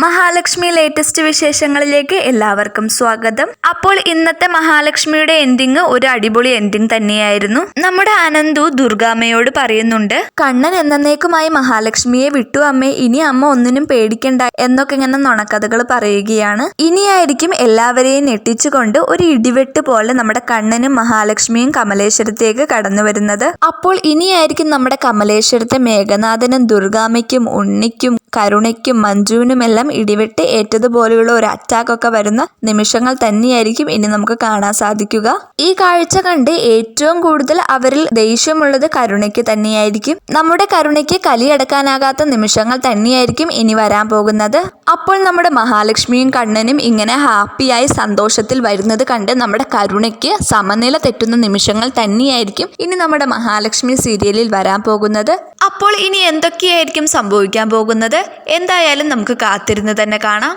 Mahalakshmi latest വിശേഷങ്ങളിലേക്ക് എല്ലാവർക്കും സ്വാഗതം. അപ്പോൾ ഇന്നത്തെ മഹാലക്ഷ്മിയുടെ എൻഡിങ് ഒരു അടിപൊളി എൻഡിങ് തന്നെയായിരുന്നു. നമ്മുടെ അനന്തു ദുർഗാമ്മയോട് പറയുന്നുണ്ട്, കണ്ണൻ എന്നേക്കുമായി മഹാലക്ഷ്മിയെ വിട്ടു അമ്മേ, ഇനി അമ്മ ഒന്നിനും പേടിക്കണ്ട എന്നൊക്കെ ഇങ്ങനെ നുണക്കഥകൾ പറയുകയാണ്. ഇനിയായിരിക്കും എല്ലാവരെയും ഞെട്ടിച്ചുകൊണ്ട് ഒരു ഇടിവെട്ട് പോലെ നമ്മുടെ കണ്ണനും മഹാലക്ഷ്മിയും കമലേശ്വരത്തേക്ക് കടന്നു വരുന്നത്. അപ്പോൾ ഇനിയായിരിക്കും നമ്മുടെ കമലേശ്വരത്തെ മേഘനാഥനും ദുർഗാമ്മയ്ക്കും ഉണ്ണിക്കും കരുണയ്ക്കും മഞ്ജുവിനുമെല്ലാം ഇടിവെട്ട് ഏറ്റതുപോലെയുള്ള ഒരു അറ്റാക്ക് ഒക്കെ വരുന്ന നിമിഷങ്ങൾ തന്നെയായിരിക്കും ഇനി നമുക്ക് കാണാൻ സാധിക്കുക. ഈ കാഴ്ച കണ്ട് ഏറ്റവും കൂടുതൽ അവരിൽ ദേഷ്യമുള്ളത് കരുണയ്ക്ക് തന്നെയായിരിക്കും. നമ്മുടെ കരുണയ്ക്ക് കലിയടക്കാനാകാത്ത നിമിഷങ്ങൾ തന്നെയായിരിക്കും ഇനി വരാൻ പോകുന്നത്. അപ്പോൾ നമ്മുടെ മഹാലക്ഷ്മിയും കണ്ണനും ഇങ്ങനെ ഹാപ്പിയായി സന്തോഷത്തിൽ വരുന്നത് കണ്ട് നമ്മുടെ കരുണയ്ക്ക് സമനില തെറ്റുന്ന നിമിഷങ്ങൾ തന്നെയായിരിക്കും ഇനി നമ്മുടെ മഹാലക്ഷ്മി സീരിയലിൽ വരാൻ പോകുന്നത്. അപ്പോൾ ഇനി എന്തൊക്കെയായിരിക്കും സംഭവിക്കാൻ പോകുന്നത്? എന്തായാലും നമുക്ക് കാത്തിരുന്ന് തന്നെ കാണാം.